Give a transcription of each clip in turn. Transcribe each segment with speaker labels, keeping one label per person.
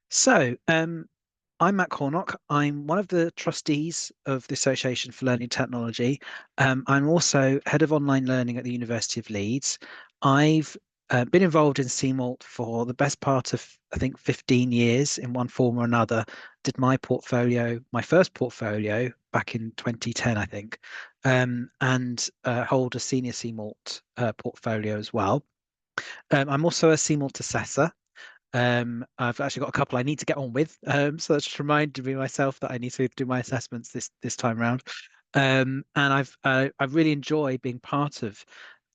Speaker 1: So, I'm Matt Cornock. I'm one of the trustees of the Association for Learning Technology. I'm also head of online learning at the University of Leeds. I've been involved in CMALT for the best part of, I think, 15 years in one form or another. Did my first portfolio back in 2010, I think, and hold a senior CMALT portfolio as well. I'm also a CMALT assessor. I've actually got a couple I need to get on with. So that's just reminded me myself that I need to do my assessments this time around. And I've really enjoyed being part of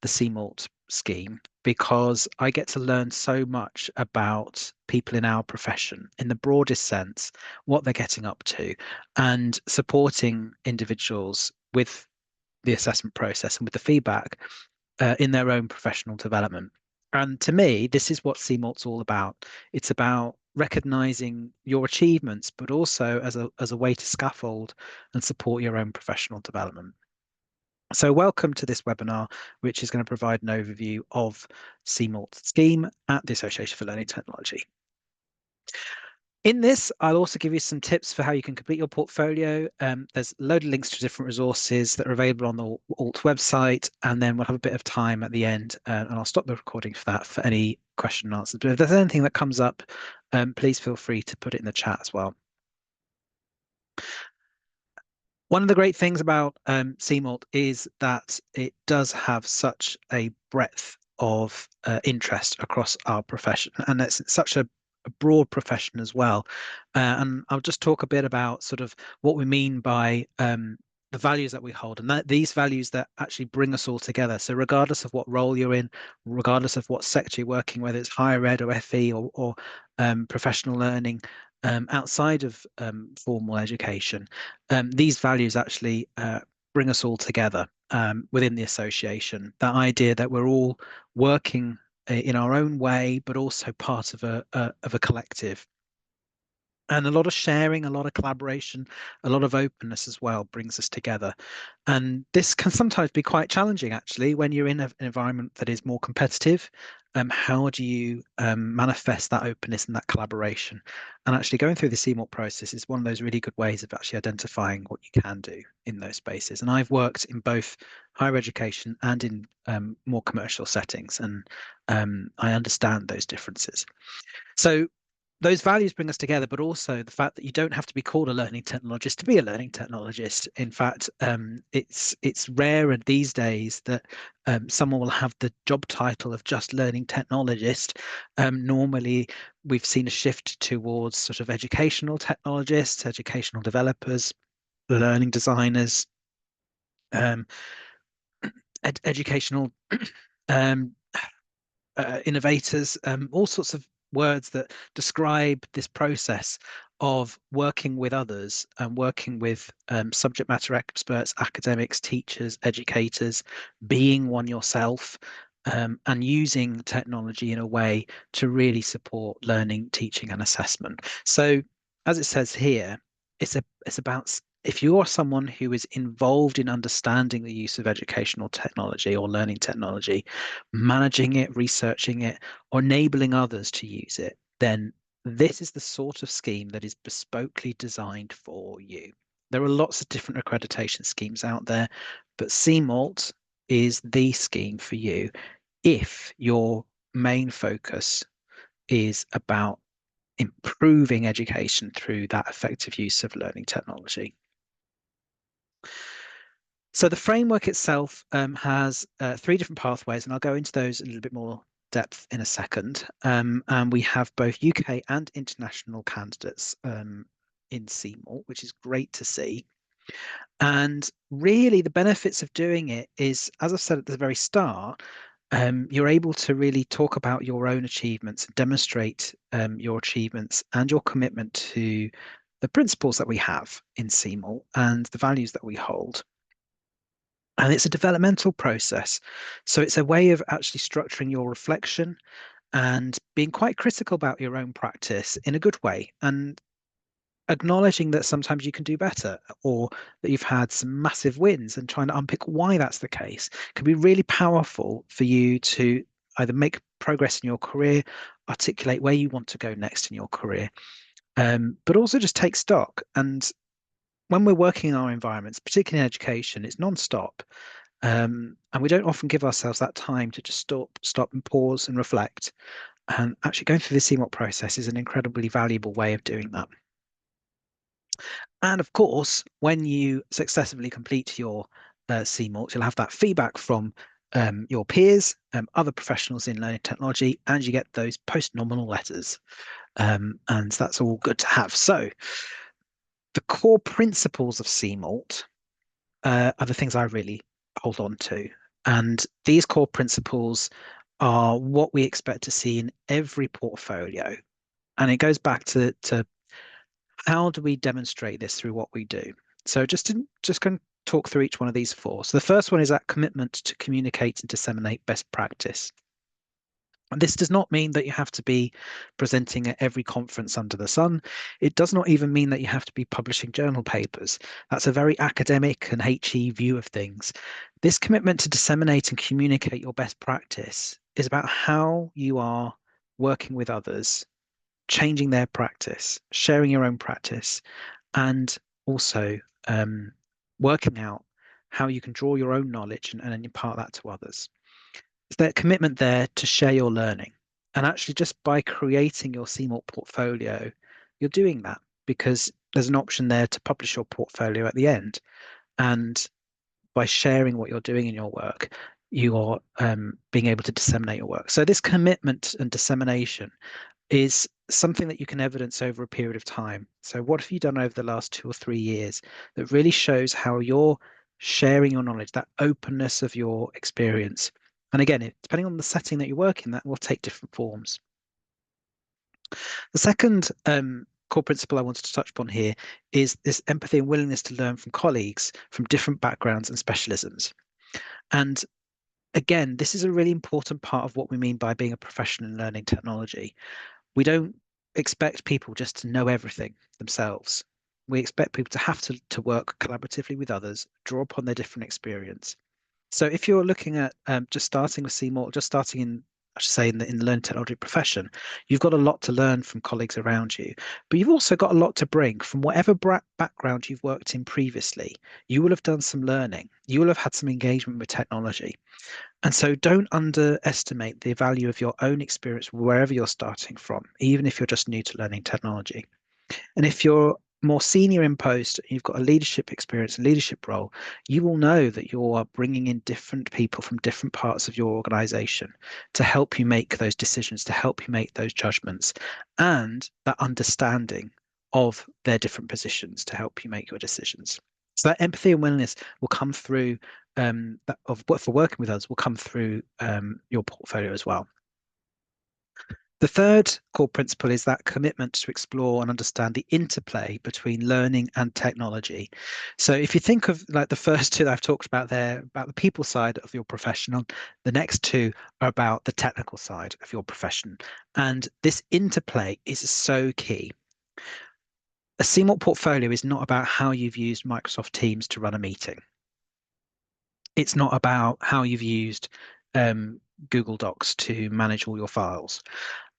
Speaker 1: the CMALT scheme because I get to learn so much about people in our profession in the broadest sense, what they're getting up to, and supporting individuals with the assessment process and with the feedback in their own professional development. And to me, this is what CMALT's all about. It's about recognizing your achievements, but also as a way to scaffold and support your own professional development. So welcome to this webinar, which is going to provide an overview of CMALT scheme at the Association for Learning Technology. In this, I'll also give you some tips for how you can complete your portfolio. There's a load of links to different resources that are available on the ALT website, and then we'll have a bit of time at the end, and I'll stop the recording for that for any question and answers. But if there's anything that comes up, please feel free to put it in the chat as well. One of the great things about CMALT is that it does have such a breadth of interest across our profession, and it's such a broad profession as well. And I'll just talk a bit about sort of what we mean by the values that we hold, and that these values that actually bring us all together. So regardless of what role you're in, regardless of what sector you're working, whether it's higher ed or FE or professional learning, outside of formal education, these values actually bring us all together within the association. That idea that we're all working in our own way, but also part of a collective. And a lot of sharing, a lot of collaboration, a lot of openness as well brings us together. And this can sometimes be quite challenging, actually, when you're in an environment that is more competitive. How do you manifest that openness and that collaboration? And actually going through the CMALT process is one of those really good ways of actually identifying what you can do in those spaces. And I've worked in both higher education and in more commercial settings, and I understand those differences. So those values bring us together, but also the fact that you don't have to be called a learning technologist to be a learning technologist. In fact, it's rarer these days that someone will have the job title of just learning technologist. Normally, we've seen a shift towards sort of educational technologists, educational developers, learning designers, um, educational um, innovators, all sorts of words that describe this process of working with others and working with subject matter experts, academics, teachers, educators, being one yourself, and using technology in a way to really support learning, teaching, and assessment. So, as it says here, it's about if you are someone who is involved in understanding the use of educational technology or learning technology, managing it, researching it, or enabling others to use it, then this is the sort of scheme that is bespokely designed for you. There are lots of different accreditation schemes out there, but CMALT is the scheme for you if your main focus is about improving education through that effective use of learning technology. So the framework itself has three different pathways, and I'll go into those in a little bit more depth in a second. And we have both UK and international candidates in CMALT, which is great to see. And really, the benefits of doing it is, as I said at the very start, you're able to really talk about your own achievements and demonstrate your achievements and your commitment to the principles that we have in CMALT and the values that we hold. And it's a developmental process. So it's a way of actually structuring your reflection and being quite critical about your own practice in a good way and acknowledging that sometimes you can do better or that you've had some massive wins and trying to unpick why that's the case can be really powerful for you to either make progress in your career, articulate where you want to go next in your career, but also just take stock. And when we're working in our environments, particularly in education, it's non-stop. And we don't often give ourselves that time to just stop and pause and reflect. And actually going through the CMOT process is an incredibly valuable way of doing that. And of course, when you successfully complete your CMALT, you'll have that feedback from your peers, other professionals in learning technology, and you get those post-nominal letters. And that's all good to have. So the core principles of CMALT are the things I really hold on to. And these core principles are what we expect to see in every portfolio. And it goes back to how do we demonstrate this through what we do? So just going to talk through each one of these four. So the first one is that commitment to communicate and disseminate best practice. And this does not mean that you have to be presenting at every conference under the sun. It does not even mean that you have to be publishing journal papers. That's a very academic and HE view of things. This commitment to disseminate and communicate your best practice is about how you are working with others, changing their practice, sharing your own practice, and also working out how you can draw your own knowledge and impart that to others. Is there a commitment there to share your learning? And actually, just by creating your CMALT portfolio, you're doing that because there's an option there to publish your portfolio at the end. And by sharing what you're doing in your work, you are being able to disseminate your work. So this commitment and dissemination is something that you can evidence over a period of time. So what have you done over the last 2 or 3 years that really shows how you're sharing your knowledge, that openness of your experience? And again, depending on the setting that you work in, that will take different forms. The second core principle I wanted to touch upon here is this empathy and willingness to learn from colleagues from different backgrounds and specialisms. And again, this is a really important part of what we mean by being a professional in learning technology. We don't expect people just to know everything themselves. We expect people to have to work collaboratively with others, draw upon their different experience. So if you're looking at just starting with CMALT, just starting in, I should say, in the learning technology profession, you've got a lot to learn from colleagues around you, but you've also got a lot to bring from whatever background you've worked in previously. You will have done some learning. You will have had some engagement with technology. And so don't underestimate the value of your own experience wherever you're starting from, even if you're just new to learning technology. And if you're more senior in post, you've got a leadership experience and leadership role, you will know that you are bringing in different people from different parts of your organization to help you make those decisions, to help you make those judgments, and that understanding of their different positions to help you make your decisions. So that empathy and willingness will come through that of what for working with us will come through your portfolio as well. The third core principle is that commitment to explore and understand the interplay between learning and technology. So if you think of like the first two that I've talked about there, about the people side of your profession, the next two are about the technical side of your profession. And this interplay is so key. A CMALT portfolio is not about how you've used Microsoft Teams to run a meeting. It's not about how you've used Google Docs to manage all your files.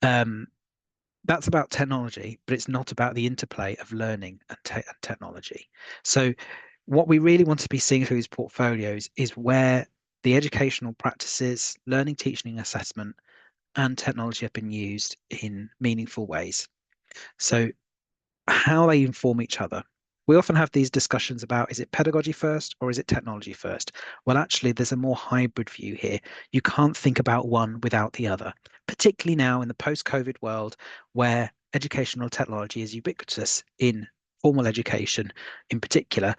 Speaker 1: That's about technology, but it's not about the interplay of learning and technology. So what we really want to be seeing through these portfolios is where the educational practices, learning, teaching, and assessment, and technology have been used in meaningful ways. So how they inform each other. We often have these discussions about, is it pedagogy first or is it technology first? Well, actually, there's a more hybrid view here. You can't think about one without the other, particularly now in the post-COVID world where educational technology is ubiquitous in formal education in particular.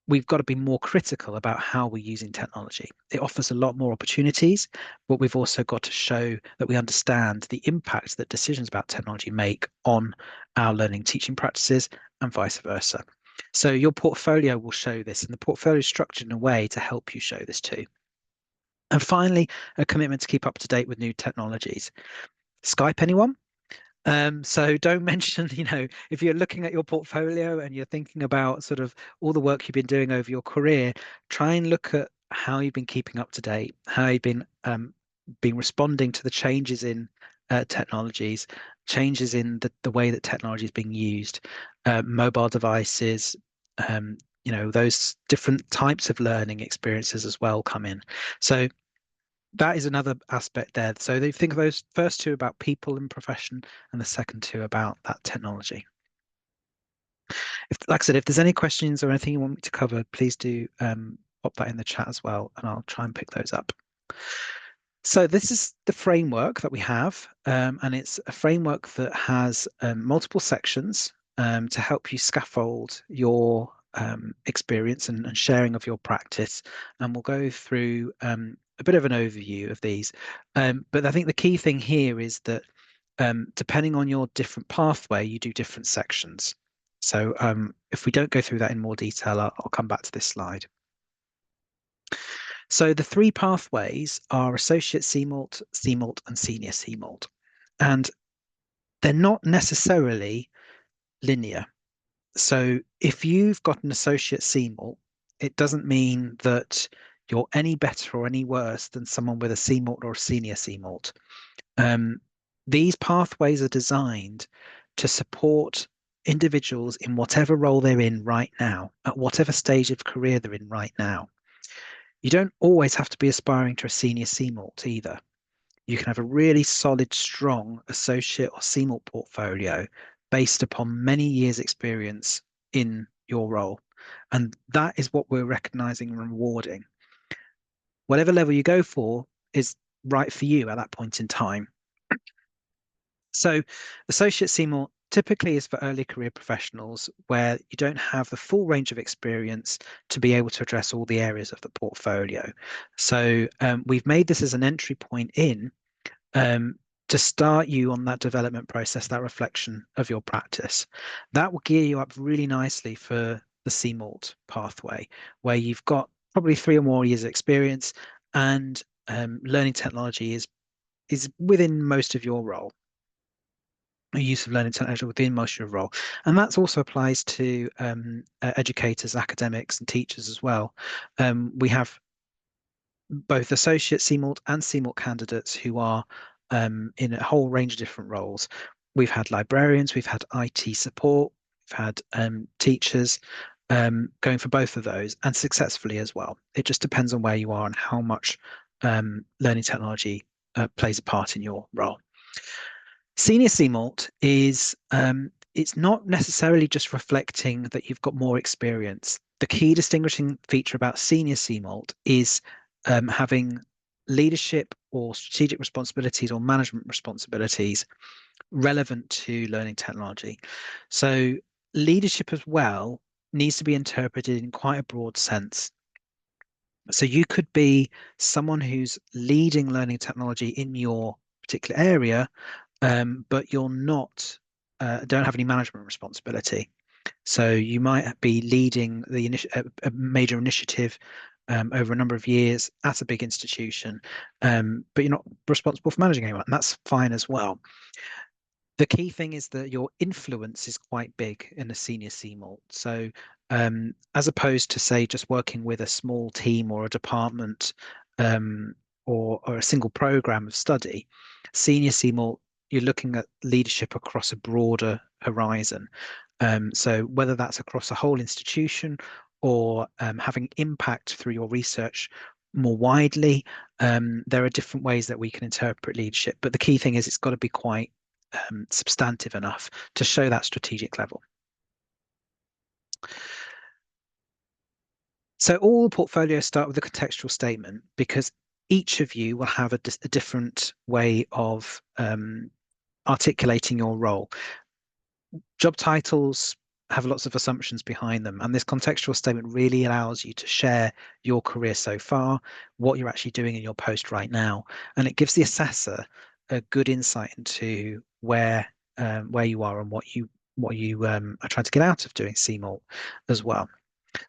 Speaker 1: We've got to be more critical about how we're using technology. It offers a lot more opportunities, but we've also got to show that we understand the impact that decisions about technology make on our learning teaching practices and vice versa. So your portfolio will show this, and the portfolio is structured in a way to help you show this too. And finally, a commitment to keep up to date with new technologies. Skype, anyone? So don't mention, if you're looking at your portfolio and you're thinking about sort of all the work you've been doing over your career, try and look at how you've been keeping up to date, how you've been been responding to the changes in technologies, changes in the way that technology is being used, mobile devices, those different types of learning experiences as well come in. So that is another aspect there. So they think of those first two about people and profession, and the second two about that technology. Like I said, if there's any questions or anything you want me to cover, please do pop that in the chat as well, and I'll try and pick those up. So this is the framework that we have, and it's a framework that has multiple sections to help you scaffold your experience and sharing of your practice. And we'll go through a bit of an overview of these. But I think the key thing here is that depending on your different pathway, you do different sections. So if we don't go through that in more detail, I'll come back to this slide. So the three pathways are associate CMALT, CMALT, and senior CMALT. And they're not necessarily linear. So if you've got an associate CMALT, it doesn't mean that you're any better or any worse than someone with a CMALT or a senior CMALT. These pathways are designed to support individuals in whatever role they're in right now, at whatever stage of career they're in right now. You don't always have to be aspiring to a senior CMALT either. You can have a really solid, strong associate or CMALT portfolio based upon many years' experience in your role. And that is what we're recognizing and rewarding. Whatever level you go for is right for you at that point in time. So associate CMALT typically is for early career professionals where you don't have the full range of experience to be able to address all the areas of the portfolio. So we've made this as an entry point in to start you on that development process, that reflection of your practice. That will gear you up really nicely for the CMALT pathway, where you've got probably 3 or more years of experience and learning technology is within most of your role. Use of learning technology within most of your role. And that also applies to educators, academics, and teachers as well. We have both associate CMALT and CMALT candidates who are in a whole range of different roles. We've had librarians, we've had IT support, we've had teachers going for both of those, and successfully as well. It just depends on where you are and how much learning technology plays a part in your role. Senior CMALT is it's not necessarily just reflecting that you've got more experience. The key distinguishing feature about senior CMALT is having leadership or strategic responsibilities or management responsibilities relevant to learning technology. So leadership as well needs to be interpreted in quite a broad sense. So you could be someone who's leading learning technology in your particular area, but you're not don't have any management responsibility. So you might be leading a major initiative over a number of years at a big institution, but you're not responsible for managing anyone, and that's fine as well. The key thing is that your influence is quite big in a senior CMALT. So as opposed to, say, just working with a small team or a department or a single program of study, senior CMALT, you're looking at leadership across a broader horizon. So whether that's across a whole institution or having impact through your research more widely, there are different ways that we can interpret leadership. But the key thing is it's got to be quite substantive enough to show that strategic level. So all portfolios start with a contextual statement because each of you will have a different way of articulating your role. Job titles have lots of assumptions behind them, and this contextual statement really allows you to share your career so far, what you're actually doing in your post right now, and it gives the assessor a good insight into where you are and what you are trying to get out of doing CMALT as well.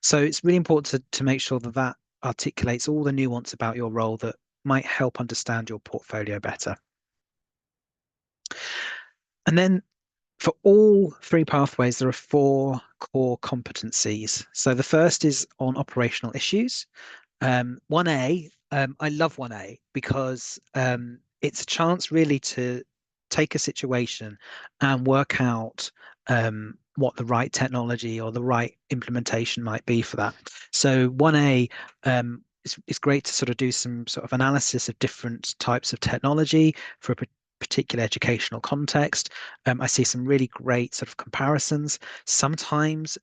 Speaker 1: So it's really important to make sure that that articulates all the nuance about your role that might help understand your portfolio better. And then for all 3 pathways, there are 4 core competencies. So the first is on operational issues. 1A I love 1A because it's a chance really to take a situation and work out what the right technology or the right implementation might be for that. So 1A is great to sort of do some sort of analysis of different types of technology for a particular educational context. I see some really great sort of comparisons. Sometimes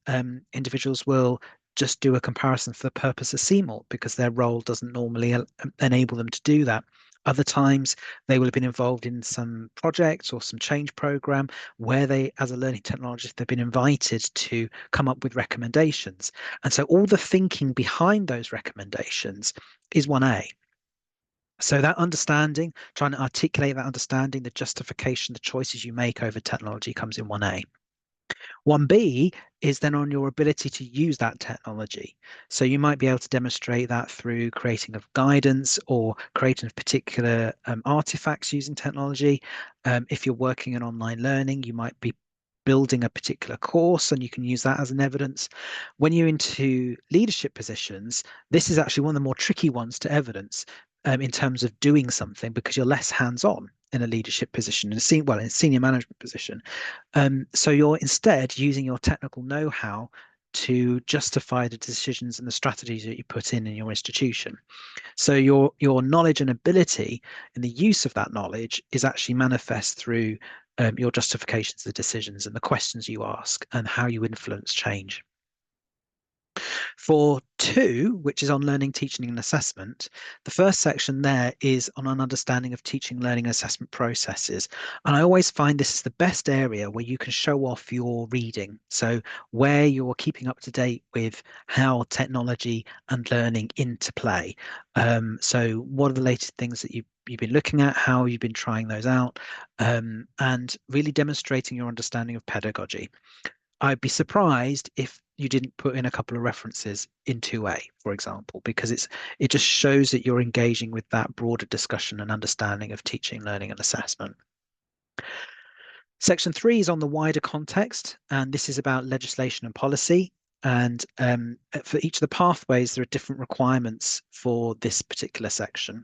Speaker 1: individuals will just do a comparison for the purpose of CMALT because their role doesn't normally enable them to do that. Other times they will have been involved in some project or some change program where they, as a learning technologist, they've been invited to come up with recommendations. And so all the thinking behind those recommendations is 1A. So that understanding, trying to articulate that understanding, the justification, the choices you make over technology comes in 1A. 1B is then on your ability to use that technology. So you might be able to demonstrate that through creating of guidance or creating of particular artifacts using technology. If you're working in online learning, you might be building a particular course and you can use that as an evidence. When you're into leadership positions, this is actually one of the more tricky ones to evidence in terms of doing something because you're less hands-on in a leadership position, in a senior management position. So you're instead using your technical know-how to justify the decisions and the strategies that you put in your institution. So your knowledge and ability in the use of that knowledge is actually manifest through your justifications of the decisions and the questions you ask and how you influence change. For 2, which is on learning, teaching, and assessment, the first section there is on an understanding of teaching, learning, and assessment processes. And I always find this is the best area where you can show off your reading. So where you're keeping up to date with how technology and learning interplay. So what are the latest things that you've been looking at, how you've been trying those out, and really demonstrating your understanding of pedagogy. I'd be surprised if you didn't put in a couple of references in 2A, for example, because it just shows that you're engaging with that broader discussion and understanding of teaching, learning, and assessment. Section 3 is on the wider context, and this is about legislation and policy. And for each of the pathways, there are different requirements for this particular section.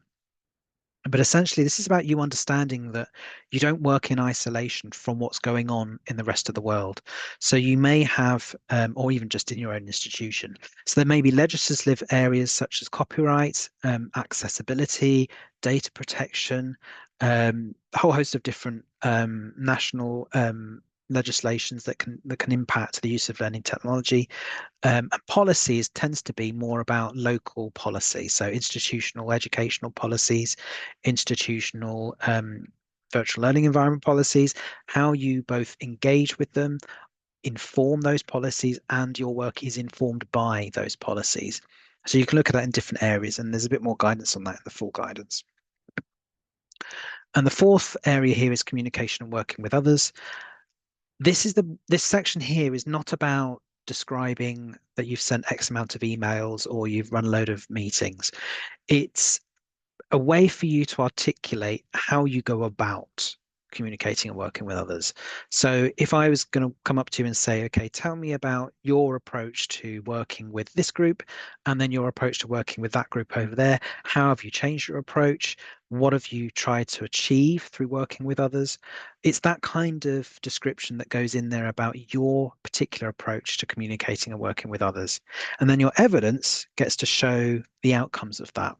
Speaker 1: But essentially, this is about you understanding that you don't work in isolation from what's going on in the rest of the world. So you may have, or even just in your own institution. So there may be legislative areas such as copyright, accessibility, data protection, a whole host of different national legislations that can impact the use of learning technology. And policies tends to be more about local policy, so institutional educational policies, institutional virtual learning environment policies, how you both engage with them, inform those policies, and your work is informed by those policies. So you can look at that in different areas, and there's a bit more guidance on that in the full guidance. And the 4th area here is communication and working with others. This section here is not about describing that you've sent X amount of emails or you've run a load of meetings. It's a way for you to articulate how you go about communicating and working with others. So if I was going to come up to you and say, okay, tell me about your approach to working with this group and then your approach to working with that group over there, how have you changed your approach? What have you tried to achieve through working with others? It's that kind of description that goes in there about your particular approach to communicating and working with others. And then your evidence gets to show the outcomes of that.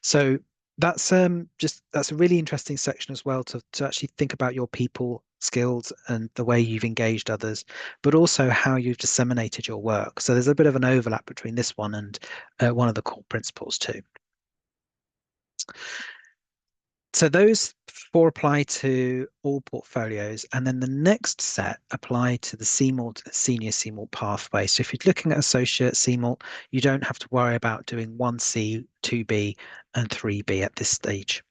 Speaker 1: So that's that's a really interesting section as well to actually think about your people skills and the way you've engaged others, but also how you've disseminated your work. So there's a bit of an overlap between this one and one of the core principles too. So those 4 apply to all portfolios, and then the next set apply to the CMALT senior CMALT pathway. So if you're looking at associate CMALT, you don't have to worry about doing 1C, 2B, and 3B at this stage.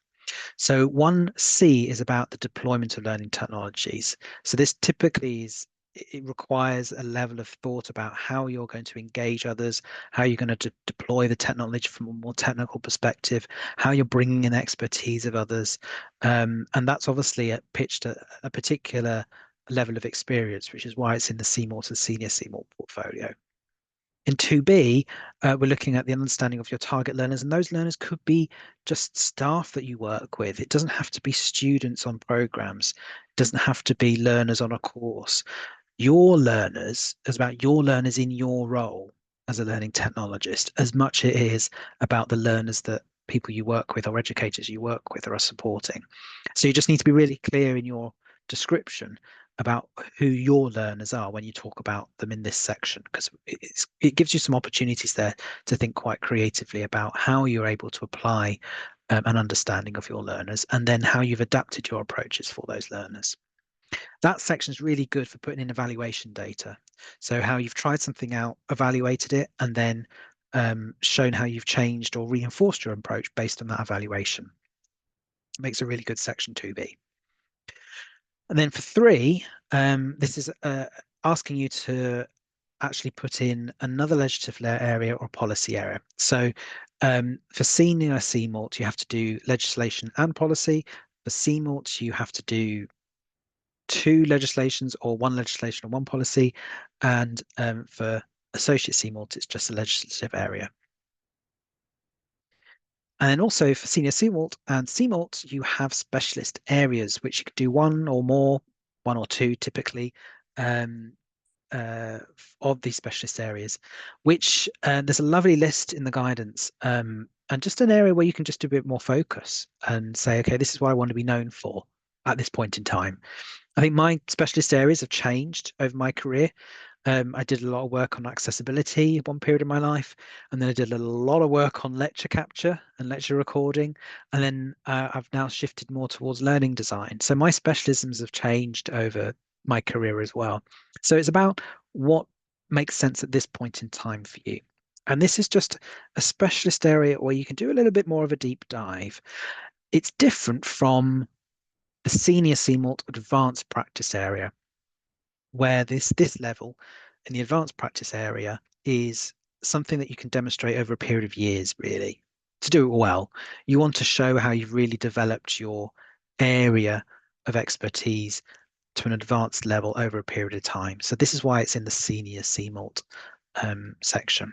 Speaker 1: So 1C is about the deployment of learning technologies. So this typically it requires a level of thought about how you're going to engage others, how you're going to deploy the technology from a more technical perspective, how you're bringing in expertise of others. And that's obviously pitched at a particular level of experience, which is why it's in the CMALT and senior CMALT portfolio. In 2B, we're looking at the understanding of your target learners, and those learners could be just staff that you work with. It doesn't have to be students on programs. It doesn't have to be learners on a course. Your learners is about your learners in your role as a learning technologist, as much it is about the learners that people you work with or educators you work with are supporting. So you just need to be really clear in your description about who your learners are when you talk about them in this section, because it gives you some opportunities there to think quite creatively about how you're able to apply an understanding of your learners, and then how you've adapted your approaches for those learners. That section is really good for putting in evaluation data. So how you've tried something out, evaluated it, and then shown how you've changed or reinforced your approach based on that evaluation. It makes a really good section 2B. And then for 3, this is asking you to actually put in another legislative area or policy area. So for senior CMALT, you have to do legislation and policy. For CMALT, you have to do 2 legislations or 1 legislation or 1 policy. And for associate CMALT, it's just a legislative area. And then also for senior CMALT and CMALT, you have specialist areas, which you could do 1 or more, 1 or 2 typically, of these specialist areas, which there's a lovely list in the guidance, and just an area where you can just do a bit more focus and say, okay, this is what I want to be known for at this point in time. I think my specialist areas have changed over my career. I did a lot of work on accessibility at one period of my life, and then I did a lot of work on lecture capture and lecture recording, and then I've now shifted more towards learning design. So my specialisms have changed over my career as well. So it's about what makes sense at this point in time for you. And this is just a specialist area where you can do a little bit more of a deep dive. It's different from the senior CMALT advanced practice area, where this level in the advanced practice area is something that you can demonstrate over a period of years, really. To do it well, you want to show how you've really developed your area of expertise to an advanced level over a period of time. So this is why it's in the senior CMALT section.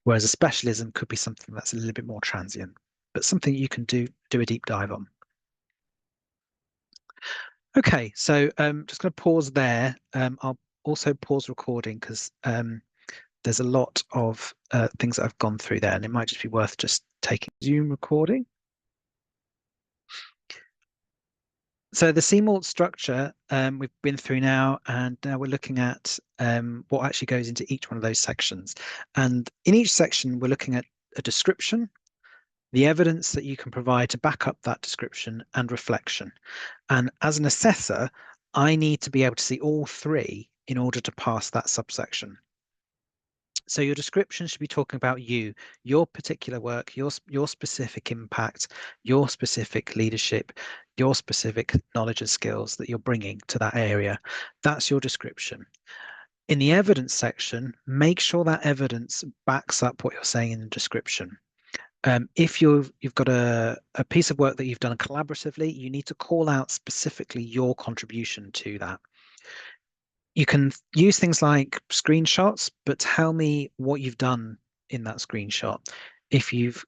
Speaker 1: Whereas a specialism could be something that's a little bit more transient, but something you can do a deep dive on. Okay, so just going to pause there. I'll also pause recording because there's a lot of things that I've gone through there, and it might just be worth just taking Zoom recording. So the CMALT structure we've been through now, and now we're looking at what actually goes into each one of those sections. And in each section, we're looking at a description, the evidence that you can provide to back up that description, and reflection. And as an assessor, I need to be able to see all 3 in order to pass that subsection. So your description should be talking about you, your particular work, your specific impact, your specific leadership, your specific knowledge and skills that you're bringing to that area. That's your description. In the evidence section, make sure that evidence backs up what you're saying in the description. If you've got a piece of work that you've done collaboratively, you need to call out specifically your contribution to that. You can use things like screenshots, but tell me what you've done in that screenshot. If you've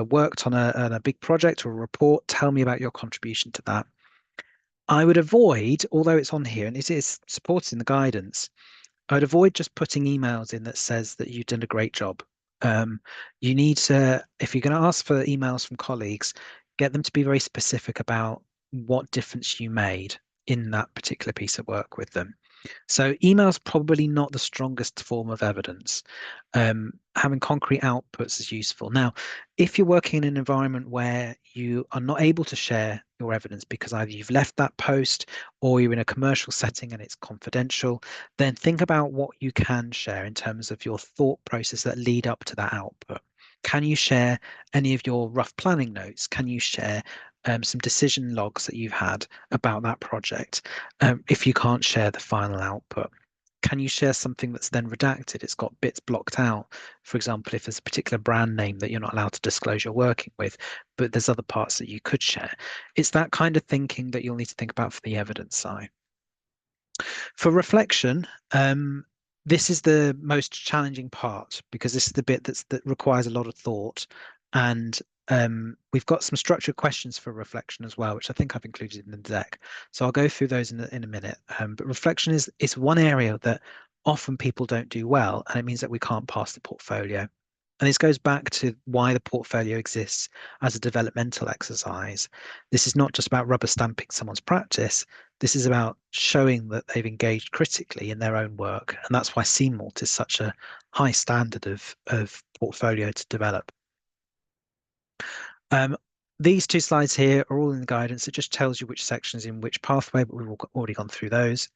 Speaker 1: worked on a big project or a report, tell me about your contribution to that. I would avoid, although it's on here and it is supported in the guidance, I'd avoid just putting emails in that says that you've done a great job. You need to, if you're going to ask for emails from colleagues, get them to be very specific about what difference you made in that particular piece of work with them. So email's probably not the strongest form of evidence. Having concrete outputs is useful. Now, if you're working in an environment where you are not able to share your evidence because either you've left that post or you're in a commercial setting and it's confidential, then think about what you can share in terms of your thought process that lead up to that output. Can you share any of your rough planning notes? Can you share some decision logs that you've had about that project? If you can't share the final output, can you share something that's then redacted? It's got bits blocked out. For example, if there's a particular brand name that you're not allowed to disclose you're working with, but there's other parts that you could share. It's that kind of thinking that you'll need to think about for the evidence side. For reflection, This is the most challenging part because this is the bit that requires a lot of thought, and we've got some structured questions for reflection as well, which I think I've included in the deck. So I'll go through those in a minute. But reflection is one area that often people don't do well, and it means that we can't pass the portfolio. And this goes back to why the portfolio exists as a developmental exercise. This is not just about rubber stamping someone's practice. This is about showing that they've engaged critically in their own work. And that's why CMALT is such a high standard of portfolio to develop. Um, these two slides here are all in the guidance. It just tells you which sections in which pathway, but we've already gone through those.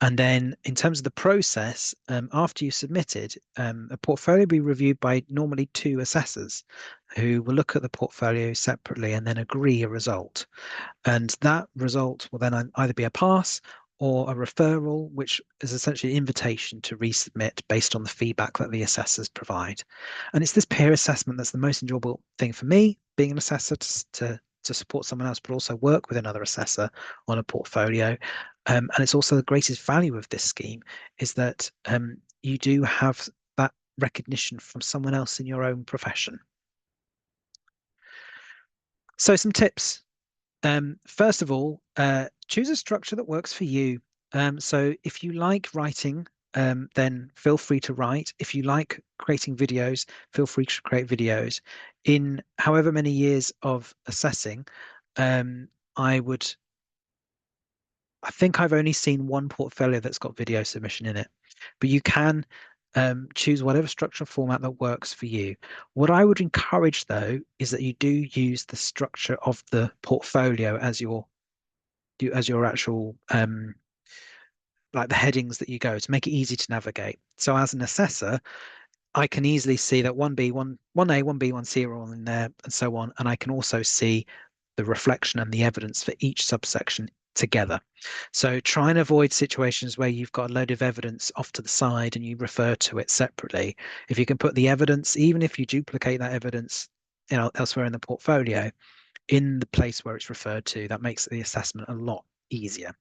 Speaker 1: And then in terms of the process, after you submitted, a portfolio will be reviewed by normally two assessors who will look at the portfolio separately and then agree a result. And that result will then either be a pass or a referral, which is essentially an invitation to resubmit based on the feedback that the assessors provide. And it's this peer assessment that's the most enjoyable thing for me, being an assessor to support someone else, but also work with another assessor on a portfolio. And it's also the greatest value of this scheme is that you do have that recognition from someone else in your own profession. So some tips. First of all, choose a structure that works for you. So if you like writing, then feel free to write. If you like creating videos, feel free to create videos. In however many years of assessing, um, I would, I think I've only seen one portfolio that's got video submission in it, but you can choose whatever structure format that works for you. What I would encourage though is that you do use the structure of the portfolio as your actual like the headings that you go to make it easy to navigate. So as an assessor, I can easily see that 1B, 1A, 1B, 1C are all in there and so on. And I can also see the reflection and the evidence for each subsection together. So try and avoid situations where you've got a load of evidence off to the side and you refer to it separately. If you can put the evidence, even if you duplicate that evidence elsewhere in the portfolio, in the place where it's referred to, that makes the assessment a lot easier.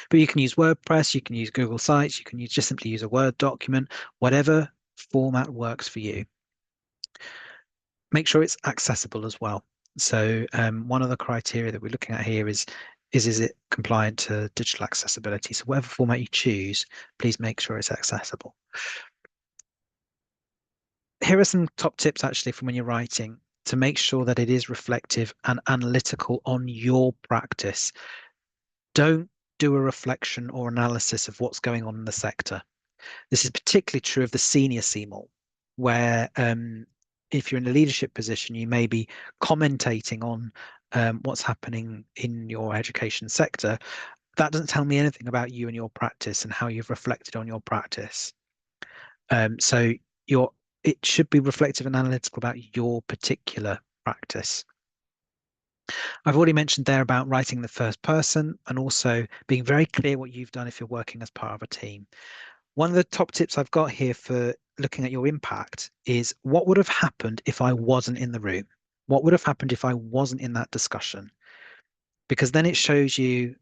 Speaker 1: But you can use WordPress, you can use Google Sites, you can just simply use a Word document, whatever format works for you. Make sure it's accessible as well. So one of the criteria that we're looking at here is it compliant to digital accessibility? So whatever format you choose, please make sure it's accessible. Here are some top tips actually from when you're writing to make sure that it is reflective and analytical on your practice. Don't do a reflection or analysis of what's going on in the sector. This is particularly true of the senior CMALT, where if you're in a leadership position, you may be commentating on what's happening in your education sector. That doesn't tell me anything about you and your practice and how you've reflected on your practice. So it should be reflective and analytical about your particular practice. I've already mentioned there about writing the first person and also being very clear what you've done if you're working as part of a team. One of the top tips I've got here for looking at your impact is what would have happened if I wasn't in the room? What would have happened if I wasn't in that discussion? Because then it shows you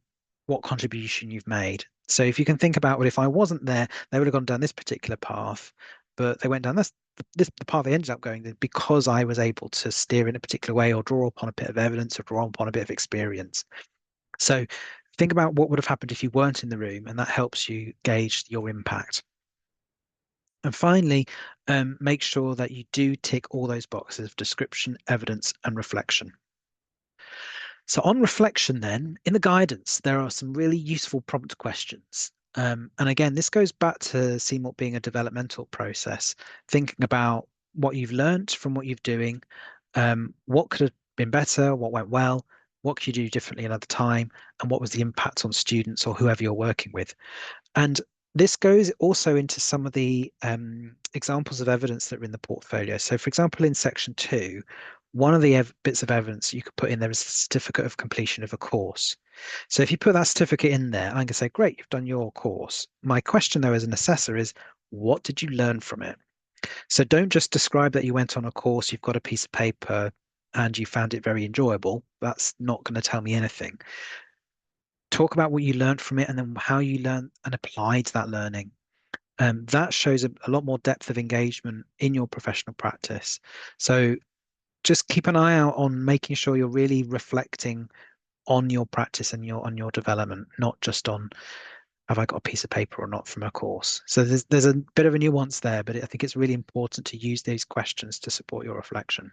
Speaker 1: what contribution you've made. So if you can think about, well, if I wasn't there, they would have gone down this particular path, but they went down the path they ended up going because I was able to steer in a particular way or draw upon a bit of evidence or draw upon a bit of experience. So think about what would have happened if you weren't in the room, and that helps you gauge your impact. And finally, make sure that you do tick all those boxes of description, evidence, and reflection. So on reflection then, in the guidance, there are some really useful prompt questions. And again, this goes back to CMALT being a developmental process, thinking about what you've learned from what you're doing, what could have been better, what went well, what could you do differently another time, and what was the impact on students or whoever you're working with. And this goes also into some of the examples of evidence that are in the portfolio. So for example, in section 2, one of the bits of evidence you could put in there is a certificate of completion of a course. So if you put that certificate in there, I can say, great, you've done your course. My question though as an assessor is, what did you learn from it? So don't just describe that you went on a course, you've got a piece of paper and you found it very enjoyable. That's not going to tell me anything. Talk about what you learned from it and then how you learned and applied that learning. that shows a lot more depth of engagement in your professional practice. So just keep an eye out on making sure you're really reflecting on your practice and your on your development, not just on have I got a piece of paper or not from a course. So there's a bit of a nuance there, but I think it's really important to use these questions to support your reflection.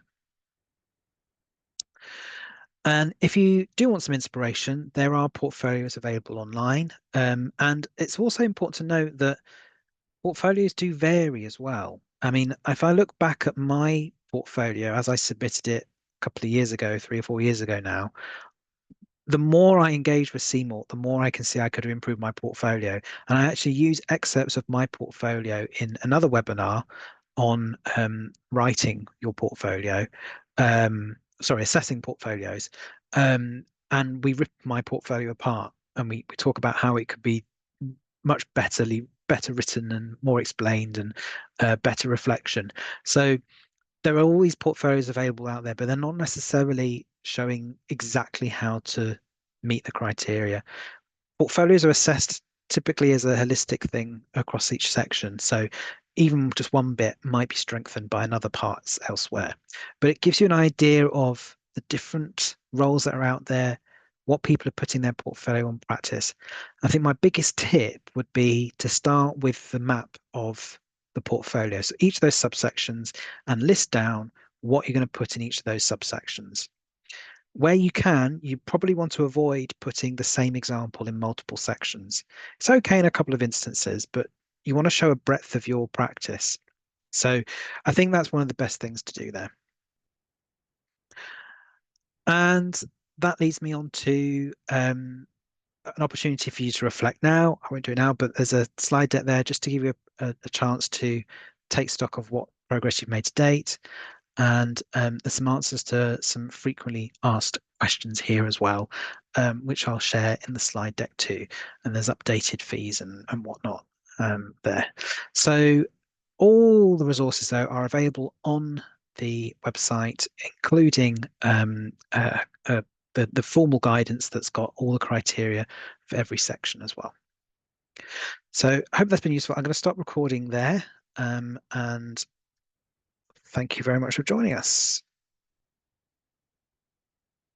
Speaker 1: And if you do want some inspiration, there are portfolios available online. And it's also important to note that portfolios do vary as well. I mean, if I look back at my portfolio as I submitted it a couple of years ago, 3 or 4 years ago now, the more I engage with CMALT, the more I can see I could have improved my portfolio. And I actually use excerpts of my portfolio in another webinar on writing your portfolio, sorry, assessing portfolios. And we rip my portfolio apart and we talk about how it could be much better written and more explained and better reflection. So there are always portfolios available out there, but they're not necessarily showing exactly how to meet the criteria. Portfolios are assessed typically as a holistic thing across each section. So even just one bit might be strengthened by another parts elsewhere. But it gives you an idea of the different roles that are out there, what people are putting their portfolio on practice. I think my biggest tip would be to start with the map of the portfolio. So each of those subsections and list down what you're going to put in each of those subsections. Where you can, you probably want to avoid putting the same example in multiple sections. It's okay in a couple of instances, but you want to show a breadth of your practice. So I think that's one of the best things to do there. And that leads me on to an opportunity for you to reflect now. I won't do it now, but there's a slide deck there just to give you a chance to take stock of what progress you've made to date. And there's some answers to some frequently asked questions here as well, which I'll share in the slide deck too. And there's updated fees and whatnot there. So all the resources though are available on the website, including the formal guidance that's got all the criteria for every section as well. So I hope that's been useful. I'm going to stop recording there, and thank you very much for joining us.